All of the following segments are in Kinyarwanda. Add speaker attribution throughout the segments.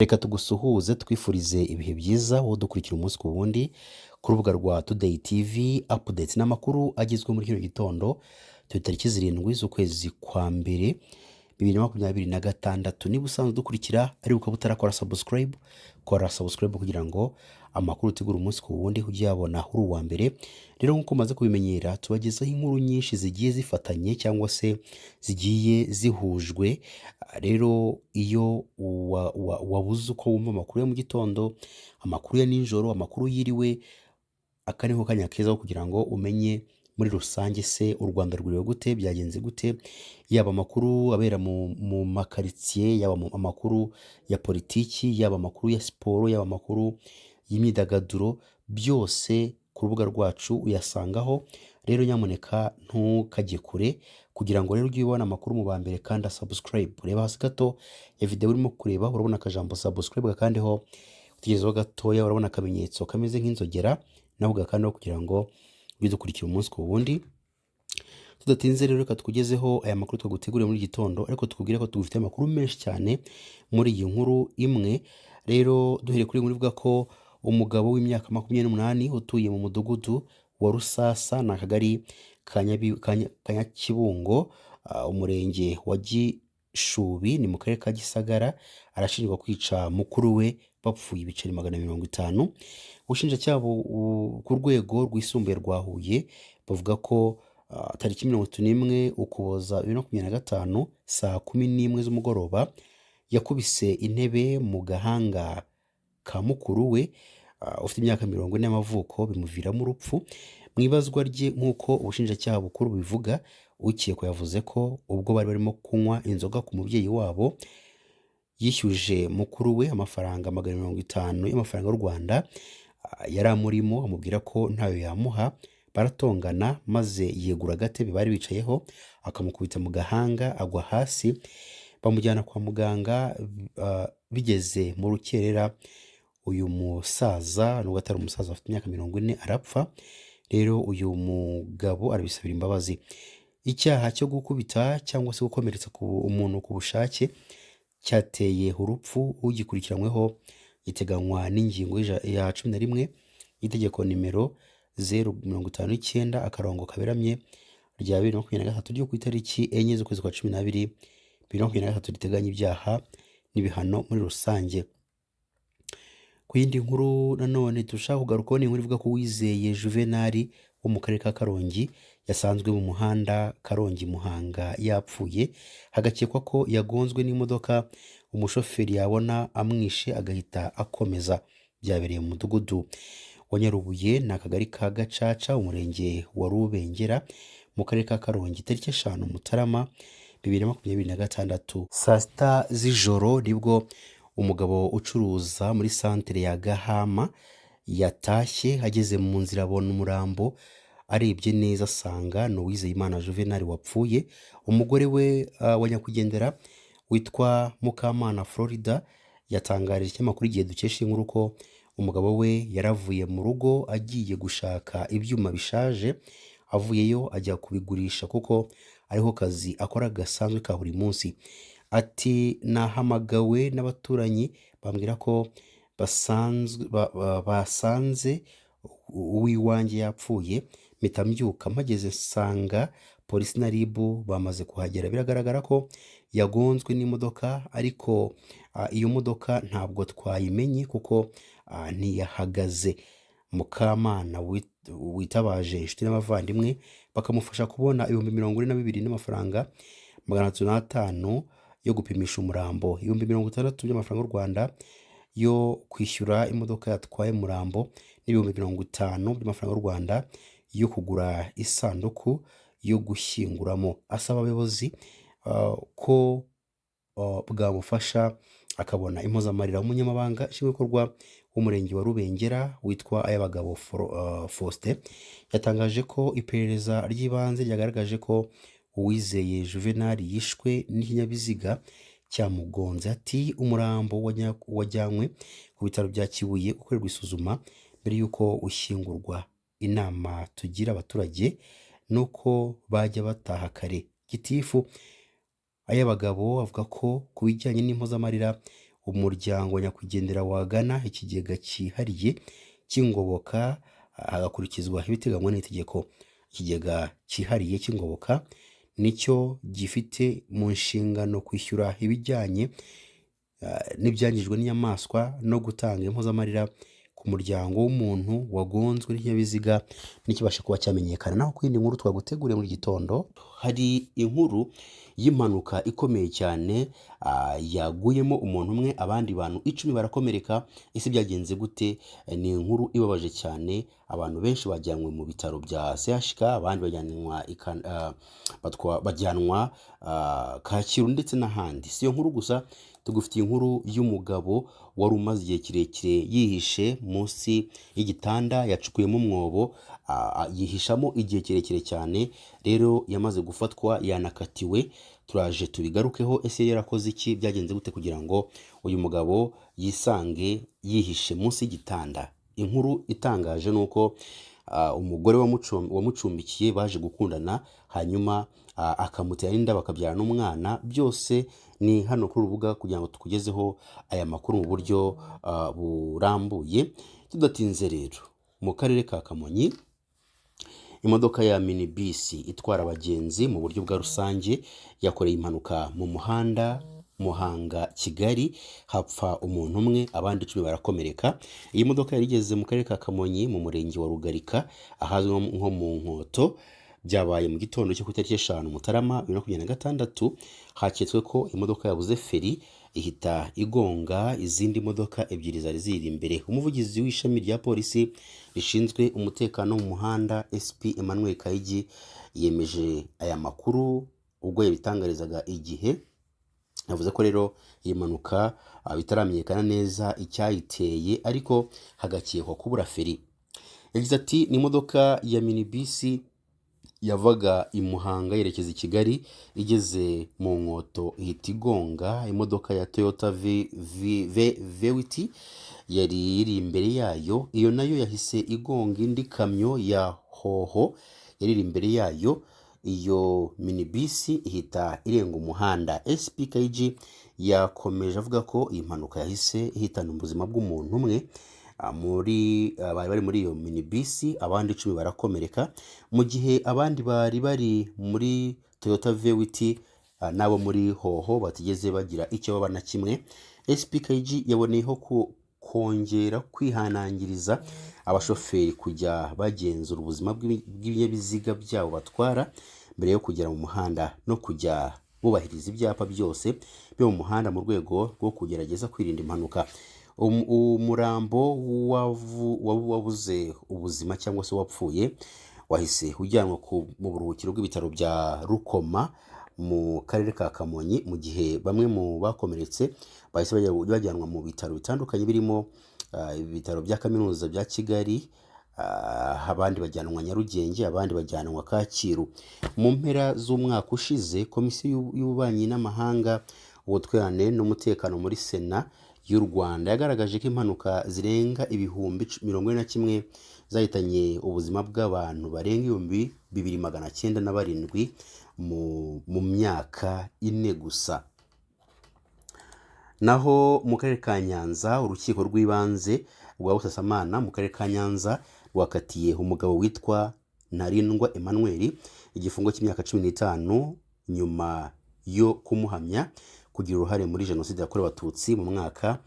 Speaker 1: Reka tugusuhuze twifurize ibihe byiza wowe dukurikira umunsi ku wundi ku rubuga rwa Today TV updates n'amakuru agezwe muri kino gitondo tariki 7 z'ukwezi kwa mbere 2026. Niba usanzwe dukurikira ari ukaba utarakora subscribe, kora subscribe kugira ngo amakuru utegura umunsi ku wundi ujye yabona uri uwa mbere. Rero nk'uko maze kubimenyera tubagezaho inkuru nyinshi zigiye zifatanye cyangwa se zigiye zihujwe. Rero iyo wabuze uko wumva amakuru ya mu gitondo, amakuru ya nijoro, amakuru yiriwe, aka niho kanya keza kugira ngo umenye muri rusange se u Rwanda rwiriwe gute, byagenze gute, yaba amakuru abera mu makaritsiye, yaba amakuru ya politiki, yaba amakuru ya siporo, yaba amakuru y'imyidagaduro, byose ku rubuga rwacu uyasangaho. Rero nyamuneka ntukajye kure kugira ngo rero ujye ubona amakuru mu ba mbere kandi subscribe. Reba hasi gato ya video urimo kureba urabona akajambo subscribe gakandeho, utegerezaho gatoya urabona akamenyetso kameze nk'inzogera naho gakandeho kugira ngo ujye dukurikira umunsi ku wundi. Tudatinze rero reka tukugezeho aya makuru twaguteguriye muri gitondo, ariko tukubwire ko tugufite amakuru menshi cyane muri iyi nkuru imwe. Rero duhere kuri muri vuga ko umugabo w'imyaka 28 utuye mu mudugudu wa Rusasa na Kagari ka Nyakibungo, umurenge wa Gishubi ni mu karere ka Gisagara, arashinjwa kwica mukuru we bapfuye ibiceri 150. Ubushinjacyaha ku rwego rwisumbuye rwa Huye bavuga ko tariki 31 Ukuboza 2025 saa 11 z'umugoroba yakubise intebe mu gahanga ka mukuru we ufite imyaka 40 y'amavuko, bimuviramo urupfu. Mu ibazwa rye nk'uko ubushinjacyaha bukuru bivuga, ukekwa yavuze ko ubwo bari barimo kunywa inzoga ku mubyeyi wabo yishyuje mukuru we amafaranga 150 y'amafaranga y'u Rwanda yari amurimo, amubwira ko ntayo yamuha. Baratongana maze yegura agatebe bari bicayeho akamukubita mu gahanga, agwa hasi, bamujyana kwa muganga. Bigeze mu rukerera uyu musaza, nubwo atari umusaza afite imyaka 40, arapfa. Rero uyu mugabo arabisabira imbabazi. Icyaha cyo gukubita cyangwa se gukomeretsa umuntu ku bushake cyateye urupfu ugikurikiranyweho giteganywa n'ingingo ya 11 y'itegeko nimero 059 akarongo kaberamye rya 2023 ryo ku itariki 4 z'ukwezi kwa 12 2023 riteganya ibyaha n'ibihano muri rusange. Ku yindi nkuru nanone tushaka kugarukaho ni inkuru ivuga ko Uwizeye Juvenal wo mu karere ka Karongi yasanzwe mu muhanda Karongi Muhanga yapfuye, hagakekwa ko yagonzwe n'imodoka, umushoferi yabona amwishe agahita akomeza. Byabereye mu mudugudu wa Nyarubuye na Akagari ka Gacaca, umurenge wa Rubengera, mu karere ka Karongi tariki 5 Mutarama 2026 saa sita z'ijoro nibwo umugabo ucuruza muri santere ya Gahama yatashye. Ageze mu nzira abona umurambo, arebye neza asanga ni Uwizeyimana Juvenal wapfuye. Umugore we wa nyakwigendera witwa Mukamana Florida yatangarije ikinyamakuru Igihe dukesha inkuru ko umugabo we yaravuye mu rugo agiye gushaka ibyuma bishaje, avuyeyo ajya kubigurisha kuko ariho kazi akora gasanzwe ka buri munsi. Ati nahamagawe n'abaturanyi bambwira ko basanze uwiwanjye yapfuye, mpita mbyuka, mpageze nsanga polisi na RIB bamaze kuhagera. Biragaragara ko yagonzwe n'imodoka, ariko iyo modoka ntabwo twayimenye kuko ntiyahagaze. Mukamana witabaje inshuti n'abavandimwe bakamufasha kubona 42,000 n'amafaranga 305 yo gupimisha umurambo, 60,000 by'amafaranga y'u Rwanda yo kwishyura imodoka yatwaye umurambo, n'50,000 by'amafaranga y'u Rwanda yo kugura isanduku yo gushyinguramo. Asaba abayobozi ko bwamufasha akabona impozamarira. Umunyamabanga nshingwabikorwa w'umurenge wa Rubengera witwa Ayabagabo Faustin yatangaje ko iperereza ry'ibanze ryagaragaje ko Uwizeye Juvenal yishwe n'ikinyabiziga cyamugonze. Ati umurambo wajyanywe ku bitaro bya Kibuye gukorerwa isuzuma mbere y'uko ushyingurwa. Inama tugira abaturage nuko bajya bataha kare. Gitifu Ayabagabo avuga ko ku bijyanye n'impozamarira umuryango nyakwigendera wagana ikigega cyihariye cy'ingoboka hagakurikizwa ibiteganywa n'itegeko. Ikigega cyihariye cy'ingoboka nicyo gifite mu nshingano kwishyura ibijyanye n'ibyangijwe n'inyamaswa no gutanga impozamarira ku muryango w'umuntu wagonzwe n'ikinyabiziga nikibasha kuba cyamenyekana. Naho ku yindi nkuru twaguteguriye muri gitondo, hari inkuru y'impanuka ikomeye cyane yaguyemo umuntu umwe, abandi bantu 10 barakomereka. Ese byagenze gute? Ni inkuru ibabaje cyane. Abantu benshi bajyanwe mu bitaro bya CHK, abandi bajyanwa Kacyiru ndetse n'ahandi. Si yo nkuru gusa, tugufitiye inkuru y'umugabo wari umaze igihe kirekire yihishe munsi y'igitanda, yacukuyemo umwobo yihishamo igihe kirekire cyane. Rero yamaze gufatwa, yanakatiwe. Turaje tubigarukeho. Ese yarakoze iki? Byagenze gute kugira ngo uyu mugabo yisange yihishe munsi y'igitanda? Inkuru itangaje nuko umugore wamucumbikiye baje gukundana, hanyuma akamutera inda bakabyara n'umwana. Byose ni hano kuri urubuga kugira ngo tukugezeho aya makuru mu buryo burambuye. Tudatinze rero, mu karere ka Kamonyi, imodoka ya minibus itwara abagenzi mu buryo bwa rusange yakoreye impanuka mu muhanda Muhanga Kigali, hapfa umuntu umwe, abandi 10 barakomereka. Iyi modoka yari igeze mu karere ka Kamonyi mu murenge wa Rugarika ahazwi nko mu Nkoto. Byabaye mu gitondo cyo ku itariki 5 Mutarama 2026. Haketswe ko imodoka yabuze feri ihita igonga izindi modoka ebyiri zari ziri imbere. Umuvugizi w'ishami rya polisi rishinzwe umutekano mu muhanda SP Emmanuel Kayigi yemeje aya makuru ubwo yabitangarizaga Igihe. Yavuze ko rero iyi mpanuka bitaramenyekana neza icyayiteye, ariko hagakekwa kubura feri. Yagize ati, ni imodoka ya minibus yavaga i Muhanga yerekeza i Kigali, igeze mu Nkoto ihita igonga imodoka ya Toyota V8 yari iri imbere yayo. Iyo nayo yahise igonga indi kamyo ya Hoho yari iri imbere yayo. Iyo minibus ihita irenga umuhanda. SP KG yakomeje avuga ko iyi mpanuka yahise ihitana ubuzima bw'umuntu umwe bari muri iyo minibus, abandi 10 barakomereka, mu gihe abandi bari muri Toyota V8 nabo muri Hoho batigeze bagira icyo baba na kimwe. SP KG yaboneyeho kongera kwihanangiriza abashoferi kujya bagenzura ubuzima bw'ibinyabiziga byabo batwara mbere yo kugera mu muhanda, no kujya bubahiriza ibyapa byose byo mu muhanda mu rwego rwo kugerageza kwirinda impanuka. Umurambo wabuze ubuzima cyangwa se wapfuye wahise ujyanwa mu buruhukiro bw'ibitaro bya Rukoma mu karere ka Kamonyi, mu gihe bamwe mu bakomeretse bahise bajyanwa mu bitaro bitandukanye birimo ibitaro bya kaminuza bya Kigali, abandi bajyanwa Nyarugenge, abandi bajyanwa Kacyiru. Mu mpera z'umwaka ushize, Komisiyo y'Ububanyi n'Amahanga, Ubutwererane n'Umutekano muri Sena y'u Rwanda yagaragaje ko impanuka zirenga ibihumbi 41 zahitanye ubuzima bw'abantu barenga 2907 mu myaka 4 gusa. Naho mu karere ka Nyanza, urukiko rw'ibanze rwa Busasamana mu karere ka Nyanza rwakatiye umugabo witwa Ntarindwa Emmanuel igifungo cy'imyaka 15 nyuma yo kumuhamya kugira uruhare muri jenoside yakorewe Abatutsi mu mwaka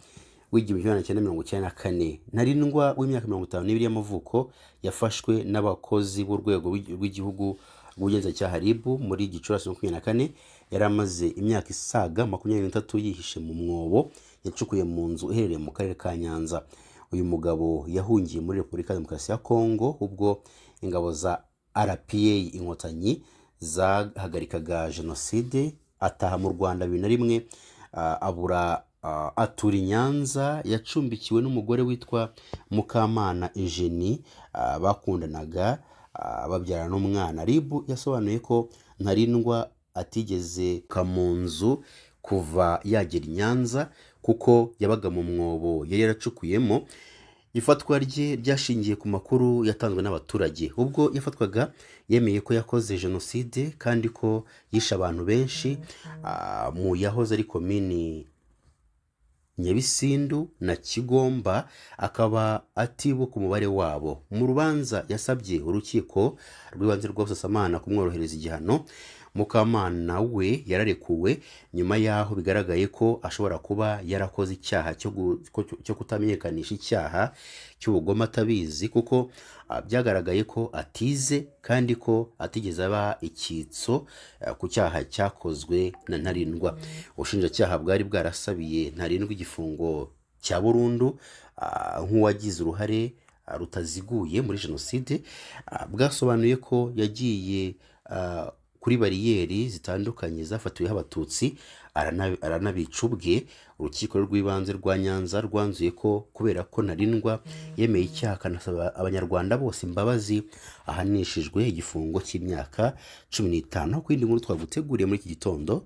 Speaker 1: w'1994. Ntarindwa w'imyaka 52 y'amavuko yafashwe n'abakozi b'urwego rw'igihugu rw'ubugenzacyaha RIB muri Gicurasi 2024. Yari amaze imyaka isaga 23 yihishe mu mwobo yacukuye mu nzu iherereye mu karere ka Nyanza. Uyu mugabo yahungiye muri Repubulika ya Demokarasi ya Kongo ubwo ingabo za RPA Inkotanyi zahagarikaga jenoside, ataha mu Rwanda 2001, atura i Nyanza. Yacumbikiwe n'umugore witwa Mukamana Eugenie, bakundanaga babyara n'umwana. RIB yasobanuye ko Ntarindwa atigeze kamunzu kuva yagera i Nyanza kuko yabaga mu mwobo yari yaracukuyemo. Ifatwa rye ryashingiye ku makuru yatanzwe n'abaturage. Ubwo yafatwaga yemeye ko yakoze jenoside kandi ko yishe abantu benshi mu yahoze ari komini Nyabisindu na Kigomba akaba atibuka umubare wabo. Mu rubanza yasabye urukiko rw'ibanze rwa Busasamana kumworohereza igihano. Mukamana we yararekuwe nyuma yaho bigaragaye ko ashobora kuba yarakoze icyaha cyo kutamenyekanisha icyaha cy'ubugome atabizi, kuko byagaragaye ko atize kandi ko atigeze aba icyitso ku cyaha cyakozwe na Ntarindwa. Ubushinjacyaha bwari bwarasabiye Ntarindwa igifungo cya burundu nk'uwagize uruhare rutaziguye muri jenoside. Bwasobanuye ko yagiye kuri bariyeri zitandukanye zafatiweho Abatutsi aranabica ubwe. Urukiko rw'ibanze rwa Nyanza rwanzuye ko kubera ko Ntarindwa yemeye icyaha akanasaba abanyarwanda bose imbabazi, ahanishijwe igifungo cy'imyaka 15. Ku yindi nkuru twaguteguriye muri iki gitondo,